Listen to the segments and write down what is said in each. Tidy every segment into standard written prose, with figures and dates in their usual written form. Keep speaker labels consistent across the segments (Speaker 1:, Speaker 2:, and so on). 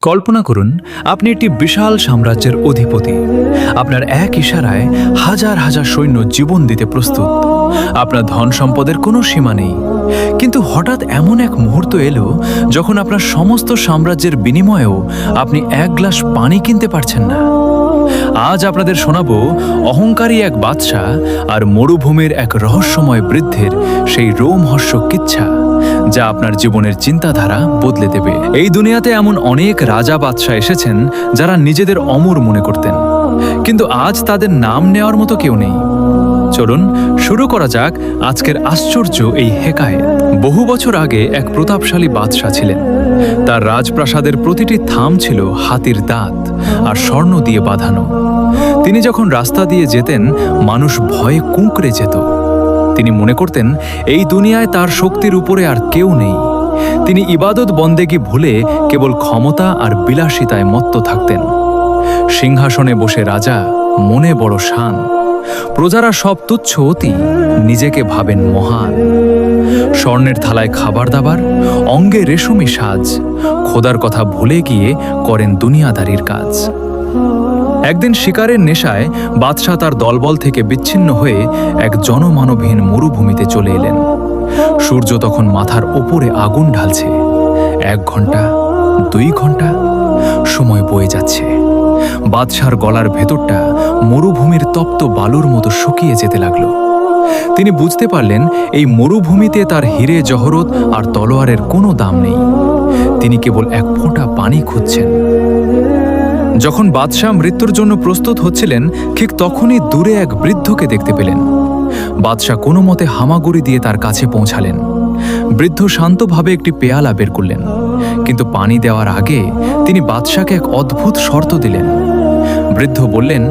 Speaker 1: কল্পনা করুন আপনি একটি বিশাল সাম্রাজ্যের অধিপতি। আপনার এক ইশারায় হাজার হাজার সৈন্য জীবন দিতে প্রস্তুত। আপনার ধন সম্পদের কোনো সীমা নেই। কিন্তু হঠাৎ এমন এক মুহূর্ত এলো যখন আপনার সমস্ত সাম্রাজ্যের বিনিময়েও আপনি এক গ্লাস পানি কিনতে পারছেন না। আজ আপনাদের শোনাবো অহংকারী এক বাদশাহ আর মরুভূমির এক রহস্যময় বৃদ্ধের সেই রোমহর্ষক কিচ্ছা, যা আপনার জীবনের চিন্তাধারা বদলে দেবে। এই দুনিয়াতে এমন অনেক রাজা বাদশাহ এসেছেন যারা নিজেদের অমর মনে করতেন, কিন্তু আজ তাদের নাম নেওয়ার মতো কেউ নেই। চলুন শুরু করা যাক আজকের আশ্চর্য এই হেকায়েত। বহু বছর আগে এক প্রতাপশালী বাদশাহ ছিলেন। তার রাজপ্রাসাদের প্রতিটি থাম ছিল হাতির দাঁত আর স্বর্ণ দিয়ে বাঁধানো। তিনি যখন রাস্তা দিয়ে যেতেন, মানুষ ভয়ে কুঁকড়ে যেত। তিনি মনে করতেন এই দুনিয়ায় তার শক্তির উপরে আর কেউ নেই। তিনি ইবাদত বন্দেগী ভুলে কেবল ক্ষমতা আর বিলাসিতায় মত্ত থাকতেন। সিংহাসনে বসে রাজা, মনে বড় শান। প্রজারা সব তুচ্ছ অতি, নিজেকে ভাবেন মহান। স্বর্ণের থালায় খাবার দাবার, অঙ্গে রেশমি সাজ, খোদার কথা ভুলে গিয়ে করেন দুনিয়াদারির কাজ। একদিন শিকারের নেশায় বাদশাহ তার দলবল থেকে বিচ্ছিন্ন হয়ে এক জনমানবহীন মরুভূমিতে চলে এলেন। সূর্য তখন মাথার ওপরে আগুন ঢালছে। 1 ঘন্টা, 2 ঘন্টা, সময় বয়ে যাচ্ছে। বাদশাহর গলার ভেতরটা মরুভূমির তপ্ত বালুর মতো শুকিয়ে যেতে লাগলো। তিনি বুঝতে পারলেন এই মরুভূমিতে তার হিরে জহরত আর তলোয়ারের কোনো দাম নেই। তিনি কেবল এক ফোঁটা পানি খুঁজছেন। যখন বাদশাহ মৃত্যুর জন্য প্রস্তুত হচ্ছিলেন, ঠিক তখনই দূরে এক বৃদ্ধকে দেখতে পেলেন। বাদশাহ কোনো মতে হামাগুড়ি দিয়ে তার কাছে পৌঁছালেন। বৃদ্ধ শান্তভাবে একটি পেয়ালা বের করলেন, কিন্তু পানি দেওয়ার আগে তিনি বাদশাহকে এক অদ্ভুত শর্ত দিলেন। বৃদ্ধ বললেন,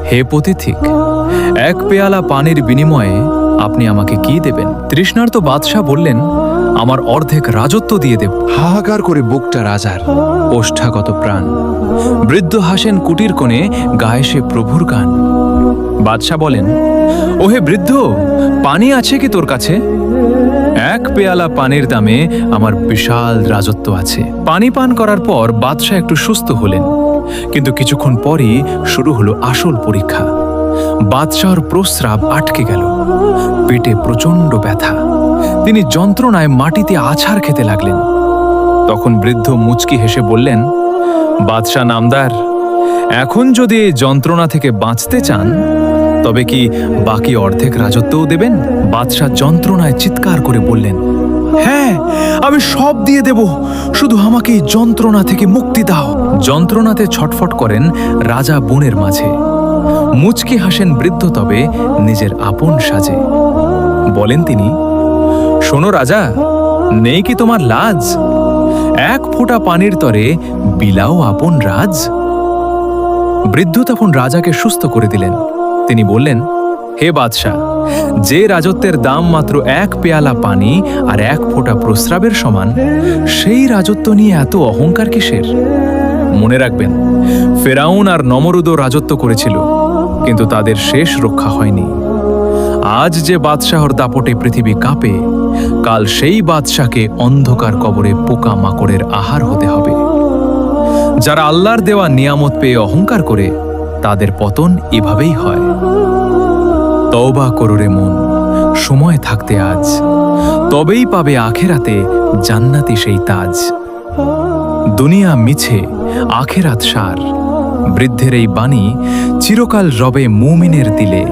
Speaker 1: হে পথিক, 1 পেয়ালা পানির বিনিময়ে আপনি আমাকে কি দেবেন? তৃষ্ণার্ত বাদশাহ বললেন, আমার অর্ধেক রাজত্ব দিয়ে দেব।
Speaker 2: হাহাকার করে বুকটা রাজার।
Speaker 1: ওষ্ঠাগত প্রাণ। বৃদ্ধ হাসেন কুটির কোণে, গায়ে সে প্রভুর গান। বাদশাহ বলেন, ওহে বৃদ্ধ, পানি আছে কি তোর কাছে? 1 পেয়ালা পানির দামে আমার বিশাল রাজত্ব আছে। পানি পান করার পর বাদশাহ একটু সুস্থ হলেন, কিন্তু কিছুক্ষণ পরই শুরু হলো আসল পরীক্ষা। বাদশাহর প্রস্রাব আটকে গেল, পেটে প্রচণ্ড ব্যথা। তিনি যন্ত্রণায় মাটিতে আছাড় খেতে লাগলেন। তখন বৃদ্ধ মুচকি হেসে বললেন, বাদশাহ নামদার, এখন যদি এই যন্ত্রণা থেকে বাঁচতে চান, তবে কি বাকি অর্ধেক রাজত্বও দেবেন? বাদশাহ যন্ত্রণায় চিৎকার করে বললেন, হ্যাঁ, আমি সব দিয়ে দেব, শুধু আমাকে এই যন্ত্রণা থেকে মুক্তি দাও। যন্ত্রণাতে ছটফট করেন রাজা বনের মাঝে। মুচকি হাসেন বৃদ্ধ, তবে নিজের আপন সাজে। বলেন তিনি, শোনো রাজা, নেই কি তোমার লাজ? 1 ফোঁটা পানির তরে বিলাও আপন রাজ। বৃদ্ধ তখন রাজাকে সুস্থ করে দিলেন। তিনি বললেন, হে বাদশাহ, যে রাজত্বের দাম মাত্র 1 পেয়ালা পানি আর 1 ফোঁটা প্রস্রাবের সমান, সেই রাজত্ব নিয়ে এত অহংকার কিসের? মনে রাখবেন, ফেরাউন আর নমরুদও রাজত্ব করেছিল, কিন্তু তাদের শেষ রক্ষা হয়নি। আজ যে বাদশাহর দাপটে পৃথিবী কাঁপে, কাল সেই বাদশাকে অন্ধকার কবরে পোকা মাকড়ের আহার হতে হবে। যারা আল্লাহর দেওয়া নিয়ামত পেয়ে অহংকার করে, তাদের পতন এভাবেই হয়। তওবা করো রে মন, সময় থাকতে আজ, তবেই পাবে আখেরাতে জান্নাতি সেই তাজ। দুনিয়া মিছে, আখেরাত সার। বৃদ্ধের এই বাণী চিরকাল রবে মুমিনের দিলে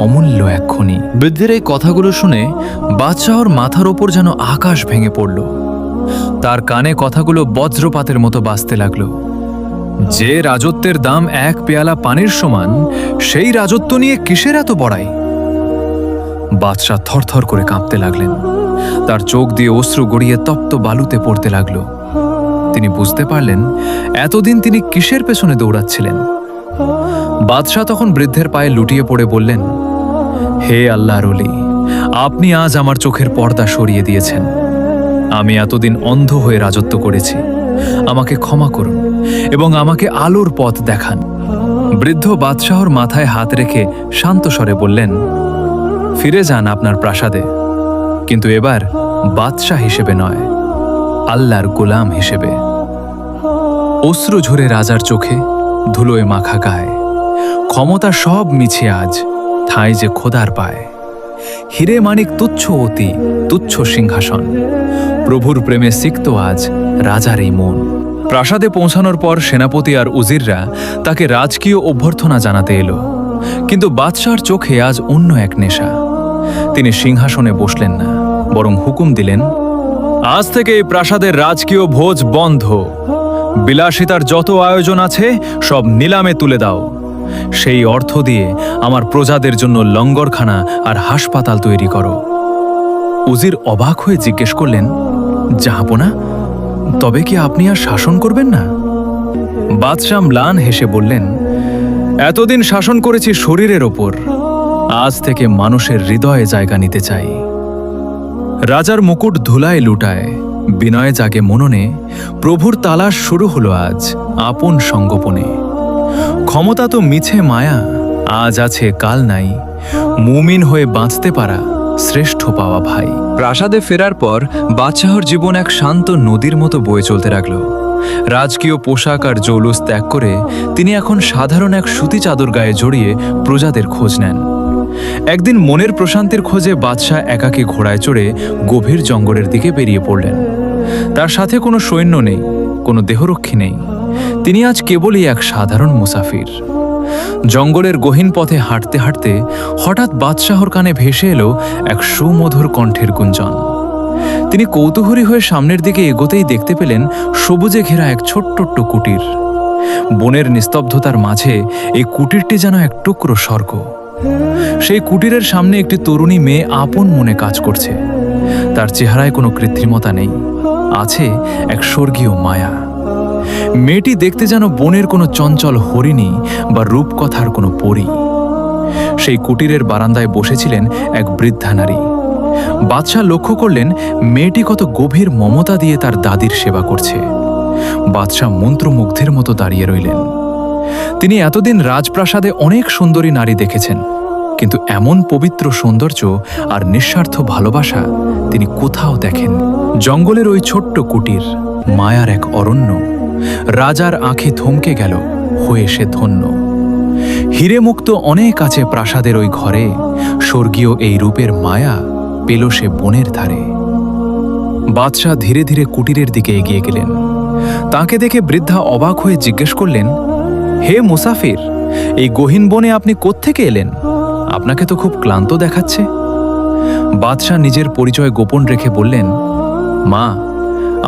Speaker 1: অমূল্য এক খনি। বৃদ্ধের এই কথাগুলো শুনে বাদশাহর মাথার ওপর যেন আকাশ ভেঙে পড়ল। তার কানে কথাগুলো বজ্রপাতের মতো বাজতে লাগলো। যে রাজত্বের দাম 1 পেয়ালা পানির সমান, সেই রাজত্ব নিয়ে কিসের এত বড়াই? বাদশাহ থরথর করে কাঁপতে লাগলেন। তার চোখ দিয়ে অশ্রু গড়িয়ে তপ্ত বালুতে পড়তে লাগলো। তিনি বুঝতে পারলেন এতদিন তিনি কিসের পেছনে দৌড়াচ্ছিলেন। বাদশাহ তখন বৃদ্ধের পায়ে লুটিয়ে পড়ে বললেন, হে আল্লাহর ওলি, আপনি আজ আমার চোখের পর্দা সরিয়ে দিয়েছেন। আমি এতদিন অন্ধ হয়ে রাজত্ব করেছি। আমাকে ক্ষমা করুন এবং আমাকে আলোর পথ দেখান। বৃদ্ধ বাদশাহর মাথায় হাত রেখে শান্ত স্বরে বললেন, ফিরে যান আপনার প্রাসাদে, কিন্তু এবার বাদশাহ হিসেবে নয়, আল্লাহর গোলাম হিসেবে। অশ্রু ঝরে রাজার চোখে, ধুলোয় মাখা গায়ে। ক্ষমতা সব মিছে আজ, ঠাঁই যে খোদার পায়। হিরে মানিক তুচ্ছ অতি, তুচ্ছ সিংহাসন। প্রভুর প্রেমে সিক্ত আজ রাজার এই মন। প্রাসাদে পৌঁছানোর পর সেনাপতি আর উজিররা তাকে রাজকীয় অভ্যর্থনা জানাতে এলো, কিন্তু বাদশার চোখে আজ অন্য এক নেশা। তিনি সিংহাসনে বসলেন না, বরং হুকুম দিলেন, আজ থেকে এই প্রাসাদের রাজকীয় ভোজ বন্ধ। বিলাসিতার যত আয়োজন আছে সব নিলামে তুলে দাও। সেই অর্থ দিয়ে আমার প্রজাদের জন্য লঙ্গরখানা আর হাসপাতাল তৈরি করো। উজির অবাক হয়ে জিজ্ঞেস করলেন, জাহাপনা, তবে কি আপনি আর শাসন করবেন না? বাদশাহ ম্লান হেসে বললেন, এতদিন শাসন করেছি শরীরের ওপর, আজ থেকে মানুষের হৃদয়ে জায়গা নিতে চাই। রাজার মুকুট ধুলায় লুটায়, বিনয় জাগে মননে। প্রভুর তালাশ শুরু হলো আজ আপন সঙ্গোপনে। ক্ষমতা তো মিছে মায়া, আজ আছে কাল নাই। মুমিন হয়ে বাঁচতে পারা শ্রেষ্ঠ পাওয়া ভাই।
Speaker 2: প্রাসাদে ফেরার পর বাদশাহর জীবন এক শান্ত নদীর মতো বয়ে চলতে লাগল। রাজকীয় পোশাক আর জৌলুস ত্যাগ করে তিনি এখন সাধারণ এক সুতি চাদর গায়ে জড়িয়ে প্রজাদের খোঁজ নেন। একদিন মনের প্রশান্তির খোঁজে বাদশাহ একাকী ঘোড়ায় চড়ে গভীর জঙ্গলের দিকে বেরিয়ে পড়লেন। তার সাথে কোনো সৈন্য নেই, কোনো দেহরক্ষী নেই। তিনি আজ কেবলই এক সাধারণ মুসাফির। জঙ্গলের গহীন পথে হাঁটতে হাঁটতে হঠাৎ বাদশাহর কানে ভেসে এলো এক সুমধুর কণ্ঠের গুঞ্জন। তিনি কৌতূহলী হয়ে সামনের দিকে এগোতেই দেখতে পেলেন সবুজে ঘেরা এক ছোট্ট কুটির। বনের নিস্তব্ধতার মাঝে এই কুটিরটি যেন এক টুকরো স্বর্গ। সেই কুটিরের সামনে একটি তরুণী মেয়ে আপন মনে কাজ করছে। তার চেহারায় কোনো কৃত্রিমতা নেই, আছে এক স্বর্গীয় মায়া। মেয়েটি দেখতে যেন বনের কোনো চঞ্চল হরিণী বা রূপকথার কোনো পরী। সেই কুটিরের বারান্দায় বসেছিলেন এক বৃদ্ধা নারী। বাদশাহ লক্ষ্য করলেন মেয়েটি কত গভীর মমতা দিয়ে তার দাদির সেবা করছে। বাদশাহ মন্ত্রমুগ্ধের মতো দাঁড়িয়ে রইলেন। তিনি এতদিন রাজপ্রাসাদে অনেক সুন্দরী নারী দেখেছেন, কিন্তু এমন পবিত্র সৌন্দর্য আর নিঃস্বার্থ ভালোবাসা তিনি কোথাও দেখেন। জঙ্গলের ওই ছোট্ট কুটির, মায়ার এক অরণ্য। রাজার আঁখি থমকে গেল, হয়ে সে ধন্য। হিরে মুক্ত অনেক আছে প্রাসাদের ওই ঘরে, স্বর্গীয় এই রূপের মায়া পেল সে বনের ধারে। বাদশাহ ধীরে ধীরে কুটিরের দিকে এগিয়ে গেলেন। তাকে দেখে বৃদ্ধা অবাক হয়ে জিজ্ঞেস করলেন, হে মুসাফির, এই গহীন বনে আপনি কোত্থেকে এলেন? আপনাকে তো খুব ক্লান্ত দেখাচ্ছে। বাদশাহ নিজের পরিচয় গোপন রেখে বললেন, মা,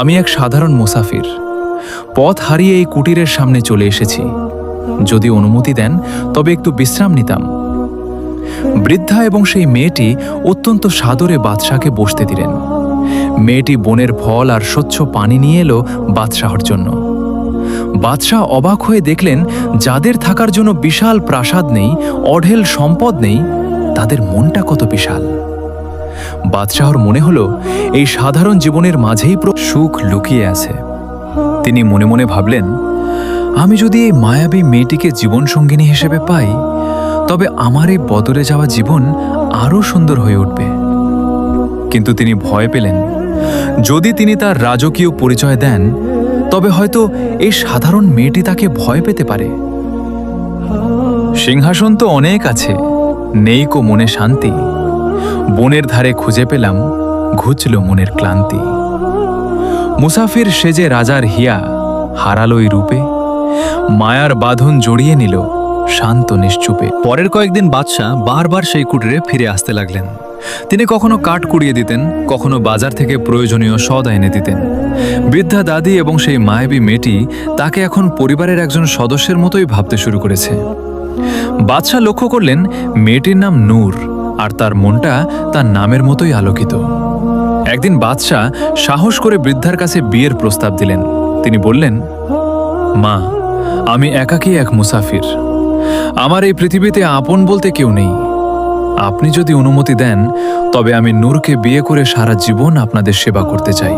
Speaker 2: আমি এক সাধারণ মুসাফির। পথ হারিয়ে এই কুটিরের সামনে চলে এসেছি। যদি অনুমতি দেন তবে একটু বিশ্রাম নিতাম। বৃদ্ধা এবং সেই মেয়েটি অত্যন্ত সাদরে বাদশাহকে বসতে দিলেন। মেয়েটি বনের ফল আর স্বচ্ছ পানি নিয়ে এলো বাদশাহর জন্য। বাদশাহ অবাক হয়ে দেখলেন, যাদের থাকার জন্য বিশাল প্রাসাদ নেই, অঢেল সম্পদ নেই, তাদের মনটা কত বিশাল। বাদশাহর মনে হলো এই সাধারণ জীবনের মাঝেই সুখ লুকিয়ে আছে। তিনি মনে মনে ভাবলেন, আমি যদি এই মায়াবী মেয়েটিকে জীবনসঙ্গিনী হিসেবে পাই, তবে আমার এই বদলে যাওয়া জীবন আরও সুন্দর হয়ে উঠবে। কিন্তু তিনি ভয় পেলেন, যদি তিনি তার রাজকীয় পরিচয় দেন, তবে হয়তো এই সাধারণ মেয়েটি তাকে ভয় পেতে পারে। সিংহাসন তো অনেক আছে, নেই কো মনে শান্তি। বনের ধারে খুঁজে পেলাম, ঘুচল মনের ক্লান্তি। মুসাফির সেজে রাজার হিয়া হারালো এই রূপে, মায়ার বাঁধন জড়িয়ে নিল শান্ত নিশ্চুপে।
Speaker 3: পরের কয়েকদিন বাদশাহ বারবার সেই কুটিরে ফিরে আসতে লাগলেন। তিনি কখনো কাঠ কুড়িয়ে দিতেন, কখনো বাজার থেকে প্রয়োজনীয় সওদা এনে দিতেন। বৃদ্ধা দাদি এবং সেই মায়াবী মেয়েটি তাকে এখন পরিবারের একজন সদস্যের মতোই ভাবতে শুরু করেছে। বাদশাহ লক্ষ্য করলেন মেয়েটির নাম নূর, আর তার মনটা তার নামের মতোই আলোকিত। একদিন বাদশাহ সাহস করে বৃদ্ধার কাছে বিয়ের প্রস্তাব দিলেন। তিনি বললেন, মা, আমি একাকী এক মুসাফির। আমার এই পৃথিবীতে আপন বলতে কেউ নেই। আপনি যদি অনুমতি দেন, তবে আমি নূরকে বিয়ে করে সারা জীবন আপনাদের সেবা করতে চাই।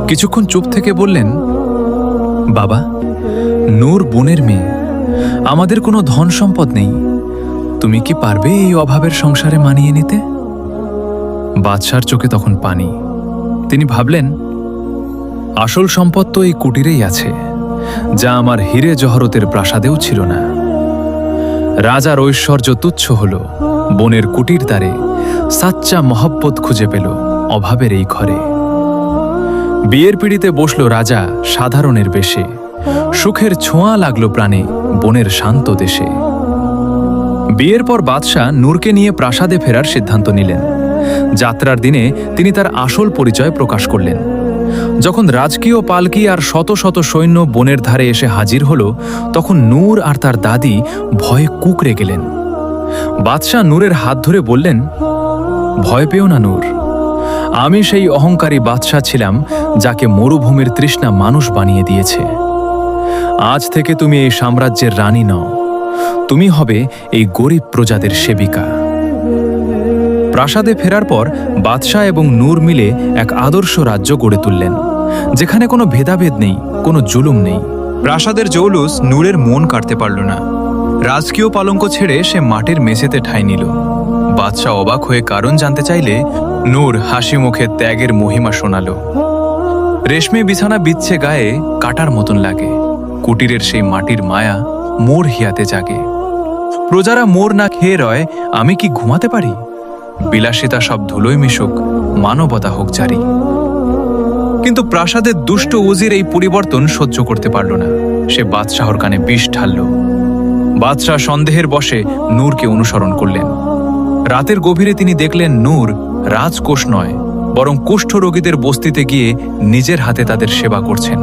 Speaker 3: কিছুক্ষণ চুপ থেকে বললেন, বাবা, নূর বোনের মেয়ে, আমাদের কোনো ধন সম্পদ নেই। তুমি কি পারবে এই অভাবের সংসারে মানিয়ে নিতে? বাদশার চোখে তখন পানি। তিনি ভাবলেন,
Speaker 2: আসল সম্পদ তো এই কুটিরেই আছে, যা আমার হিরে জহরতের প্রাসাদেও ছিল না। রাজার ঐশ্বর্য তুচ্ছ হল, বনের কুটির দ্বারে সাচ্চা মহব্বত খুঁজে পেল অভাবের এই ঘরে। বিয়ের পিড়িতে বসল রাজা সাধারণের বেশে, সুখের ছোঁয়া লাগলো প্রাণে বনের শান্ত দেশে। বিয়ের পর বাদশাহ নূরকে নিয়ে প্রাসাদে ফেরার সিদ্ধান্ত নিলেন। যাত্রার দিনে তিনি তার আসল পরিচয় প্রকাশ করলেন। যখন রাজকীয় পালকি আর শত শত সৈন্য বনের ধারে এসে হাজির হল, তখন নূর আর তার দাদি ভয়ে কুঁকড়ে গেলেন। বাদশাহ নূরের হাত ধরে বললেন, ভয় পেও না নূর, আমি সেই অহংকারী বাদশাহ ছিলাম যাকে মরুভূমির তৃষ্ণা মানুষ বানিয়ে দিয়েছে। আজ থেকে তুমি এই সাম্রাজ্যের রানী নও, তুমি হবে এই গরিব প্রজাদের সেবিকা। প্রাসাদে ফেরার পর বাদশাহ এবং নূর মিলে এক আদর্শ রাজ্য গড়ে তুললেন, যেখানে কোনো ভেদাভেদ নেই, কোনো জুলুম নেই। প্রাসাদের জৌলুস নূরের মন কাটতে পারল না। রাজকীয় পালঙ্ক ছেড়ে সে মাটির মেঝেতে ঠাঁই নিল। বাদশাহ অবাক হয়ে কারণ জানতে চাইলে নূর হাসি মুখে ত্যাগের মহিমা শোনাল। রেশমি বিছানা বিচ্ছে গায়ে কাটার মতন লাগে, কুটিরের সেই মাটির মায়া মোর হিয়াতে জাগে। প্রজারা মোর না খেয়ে রয়, আমি কি ঘুমাতে পারি? বিলাসিতা সব ধুলোয় মিশুক, মানবতা হোক জারি। কিন্তু প্রাসাদের দুষ্ট উজির এই পরিবর্তন সহ্য করতে পারল না। সে বাদশাহর কানে বিষ ঢালল। বাদশাহ সন্দেহের বশে নূরকে অনুসরণ করলেন। রাতের গভীরে তিনি দেখলেন নূর রাজকোষ নয়, বরং কুষ্ঠ রোগীদের বস্তিতে গিয়ে নিজের হাতে তাদের সেবা করছেন।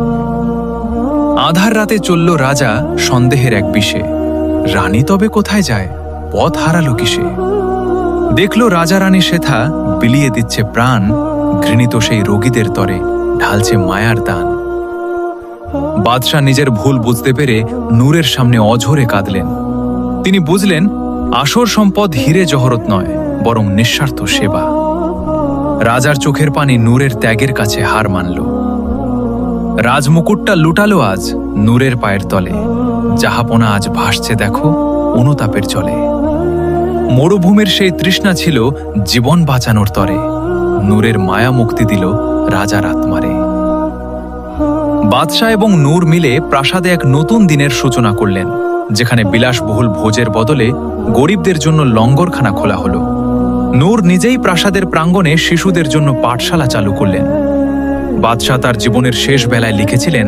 Speaker 2: আধার রাতে চলল রাজা সন্দেহের এক বিষে। রানী তবে কোথায় যায়, পথ হারালো কিসে? দেখল রাজা রানী সেথা বিলিয়ে দিচ্ছে প্রাণ, ঘৃণিত সেই রোগীদের তরে ঢালছে মায়ার দান। বাদশাহ নিজের ভুল বুঝতে পেরে নূরের সামনে অঝরে কাঁদলেন। তিনি বুঝলেন আসল সম্পদ হিরে জহরত নয়, বরং নিঃস্বার্থ সেবা। রাজার চোখের পানি নূরের ত্যাগের কাছে হার মানল। রাজমুকুটটা লুটালো আজ নূরের পায়ের তলে, জাহাপনা আজ ভাসছে দেখো অনুতাপের জলে। মরুভূমির সেই তৃষ্ণা ছিল জীবন বাঁচানোর তরে, নূরের মায়া মুক্তি দিল রাজার আত্মারে। বাদশাহ এবং নূর মিলে প্রাসাদে এক নতুন দিনের সূচনা করলেন, যেখানে বিলাসবহুল ভোজের বদলে গরিবদের জন্য লঙ্গরখানা খোলা হলো। নূর নিজেই প্রাসাদের প্রাঙ্গণে শিশুদের জন্য পাঠশালা চালু করলেন। বাদশাহ তার জীবনের শেষ বেলায় লিখেছিলেন,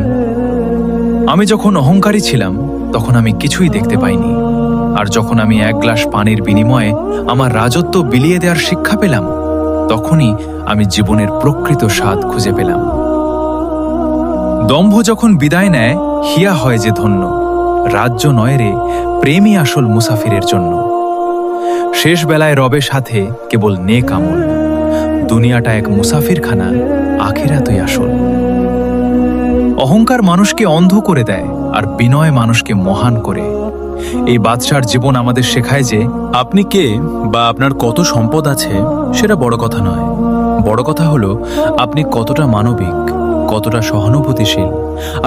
Speaker 2: আমি যখন অহংকারী ছিলাম তখন আমি কিছুই দেখতে পাইনি, আর যখন আমি এক গ্লাস পানির বিনিময়ে আমার রাজত্ব বিলিয়ে দেওয়ার শিক্ষা পেলাম, তখনই আমি জীবনের প্রকৃত স্বাদ খুঁজে পেলাম। দম্ভ যখন বিদায় নেয়, হিয়া হয় যে ধন্য, রাজ্য নয় রে, প্রেমই আসল মুসাফিরের জন্য। শেষ বেলায় রবে সাথে কেবল নেক আমল, দুনিয়াটা এক মুসাফিরখানা, আখিরাতই আসল। অহংকার মানুষকে অন্ধ করে দেয়, আর বিনয় মানুষকে মহান করে। এই বাদশার জীবন আমাদের শেখায় যে আপনি কে বা আপনার কত সম্পদ আছে সেটা বড় কথা নয়, বড় কথা হলো আপনি কতটা মানবিক, কতটা সহানুভূতিশীল,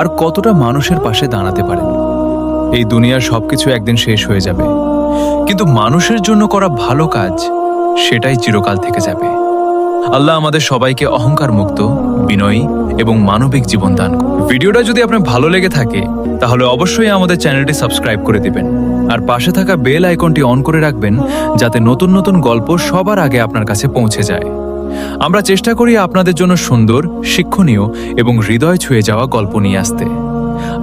Speaker 2: আর কতটা মানুষের পাশে দাঁড়াতে পারেন। এই দুনিয়ার সবকিছু একদিন শেষ হয়ে যাবে, কিন্তু মানুষের জন্য করা ভালো কাজ সেটাই চিরকাল থেকে যাবে। আল্লাহ আমাদের সবাইকে অহংকার মুক্ত, বিনয়ী এবং মানবিক জীবন দান করুন। ভিডিওটা যদি আপনার ভালো লেগে থাকে তাহলে অবশ্যই আমাদের চ্যানেলটি সাবস্ক্রাইব করে দিবেন, আর পাশে থাকা বেল আইকনটি অন করে রাখবেন, যাতে নতুন নতুন গল্প সবার আগে আপনার কাছে পৌঁছে যায়। আমরা চেষ্টা করি আপনাদের জন্য সুন্দর, শিক্ষণীয় এবং হৃদয় ছুঁয়ে যাওয়া গল্প নিয়ে আসতে।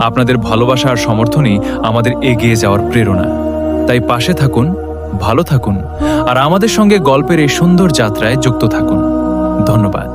Speaker 2: আপনাদের ভালোবাসা আর সমর্থনই আমাদের এগিয়ে যাওয়ার প্রেরণা। তাই পাশে থাকুন, ভালো থাকুন, আর আমাদের সঙ্গে গল্পের এই সুন্দর যাত্রায় যুক্ত থাকুন। ধন্যবাদ।